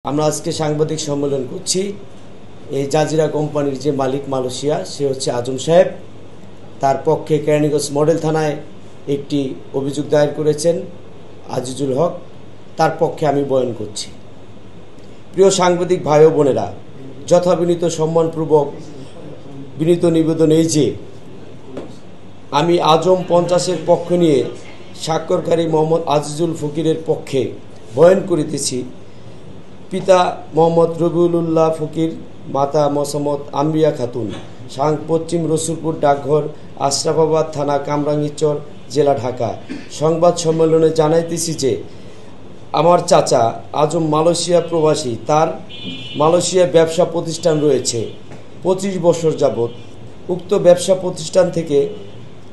আমরা আজকে সাংবাদিক সম্মেলন করছি। এই জাজিরা কোম্পানির যে মালিক মালয়েশিয়া, সে হচ্ছে আজম সাহেব। তার পক্ষে কেরানীগঞ্জ মডেল থানায় একটি অভিযোগ দায়ের করেছেন আজিজুল হক। তার পক্ষে আমি বয়ান করছি। প্রিয় সাংবাদিক ভাই ও বোনেরা, যথাবিনীত সম্মানপূর্বক বিনীত নিবেদন এই যে আমি আজম 50-এর পক্ষ নিয়ে স্বাক্ষরকারী মোহাম্মদ আজিজুল ফকিরের পক্ষে বয়ান করিতেছি। পিতা মোহাম্মদ রবিউল্লাহ ফকির, মাতা মোসাম্মদ আম্বিয়া খাতুন, সাং পশ্চিম রসুলপুর ডাকঘর, আশরাফাবাদ থানা, কামরাঙ্গীরচর, জেলা ঢাকা। সংবাদ সম্মেলনে জানাইতেছি যে আমার চাচা আজম মালয়েশিয়া প্রবাসী। তার মালয়েশিয়া ব্যবসা প্রতিষ্ঠান রয়েছে 25 বছর যাবৎ। উক্ত ব্যবসা প্রতিষ্ঠান থেকে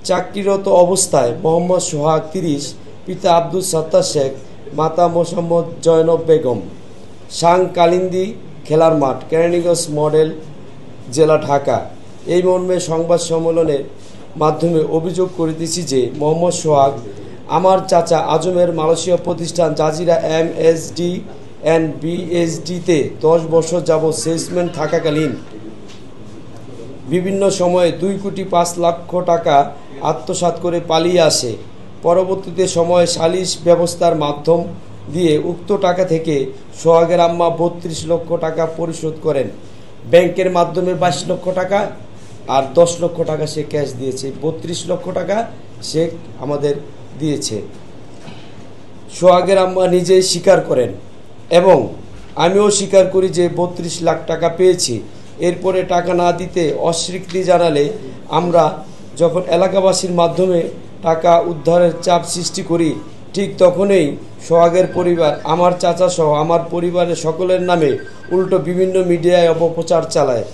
চাকরিরত অবস্থায় মোহাম্মদ সোহাগ 30, পিতা আব্দুল সাত্তার শেখ, মাতা মোসাম্মদ জয়নব বেগম, সাং কালিন্দি খেলার মাঠ, কেরানীগঞ্জ মডেল, জেলা ঢাকা। এই মর্মে সংবাদ সম্মেলনের মাধ্যমে অভিযোগ করিতেছি যে মোহাম্মদ সোহাগ আমার চাচা আজমের মালয়েশিয়া প্রতিষ্ঠান জাজিরা MSD and BSD-তে 10 বছর যাবৎ সেলসম্যান থাকাকালীন বিভিন্ন সময়ে 2,05,00,000 টাকা আত্মসাৎ করে পালিয়ে আসে। পরবর্তীতে সময়ে সালিশ ব্যবস্থার মাধ্যম দিয়ে উক্ত টাকা থেকে সোহাগের আম্মা 32 লক্ষ টাকা পরিশোধ করেন। ব্যাংকের মাধ্যমে 22 লক্ষ টাকা আর 10 লক্ষ টাকা সে ক্যাশ দিয়েছে। 32 লক্ষ টাকা সে আমাদের দিয়েছে। সোহাগের আম্মা নিজেই স্বীকার করেন এবং আমিও স্বীকার করি যে 32 লাখ টাকা পেয়েছি। এরপরে টাকা না দিতে অস্বীকৃতি জানালে আমরা যখন এলাকাবাসীর মাধ্যমে টাকা উদ্ধারের চাপ সৃষ্টি করি, ঠিক তখনই সোহাগের পরিবার আমার চাচা সহ আমার পরিবারের সকলের নামে উল্টো বিভিন্ন মিডিয়ায় অপপ্রচার চালায়।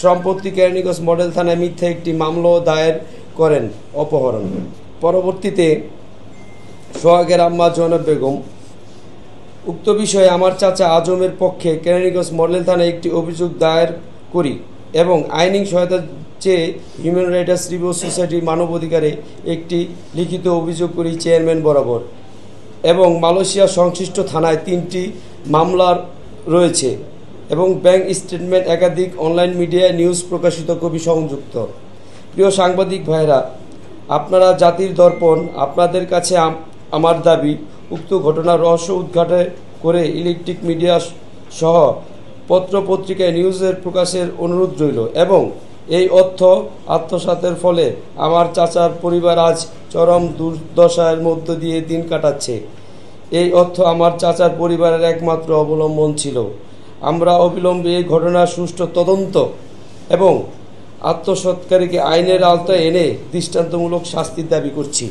সম্প্রতি কেরানীগঞ্জ মডেল থানায় মিথ্যা একটি মামলাও দায়ের করেন অপহরণ। পরবর্তীতে সোহাগের আম্মা জয়নব বেগম উক্ত বিষয়ে আমার চাচা আজমের পক্ষে কেরানীগঞ্জ মডেল থানায় একটি অভিযোগ দায়ের করি এবং আইনি সহায়তা চেয়ে হিউম্যান রাইটস রিভিউ সোসাইটি মানবাধিকারে একটি লিখিত অভিযোগ করি চেয়ারম্যান বরাবর। এবং মালয়েশিয়া সংশ্লিষ্ট থানায় 3টি মামলা রয়েছে এবং ব্যাংক স্টেটমেন্ট, একাধিক অনলাইন মিডিয়ায় নিউজ প্রকাশিত কবি সংযুক্ত। প্রিয় সাংবাদিক ভাইরা, আপনারা জাতির দর্পণ, আপনাদের কাছে আমার দাবি উক্ত ঘটনার রহস্য উদ্ঘাটন করে ইলেকট্রিক মিডিয়া সহ পত্র পত্রিকায় নিউজের প্রকাশের অনুরোধ রইল। এবং এই অর্থ আত্মসাতের ফলে আমার চাচার পরিবার আজ চরম দুর্দশার মধ্য দিয়ে দিন কাটাচ্ছে। এই অর্থ আমার চাচার পরিবারের একমাত্র অবলম্বন ছিল। আমরা অবিলম্বে এই ঘটনার সুষ্ঠু তদন্ত এবং আত্মসৎকারীকে আইনের আওতায় এনে দৃষ্টান্তমূলক শাস্তির দাবি করছি।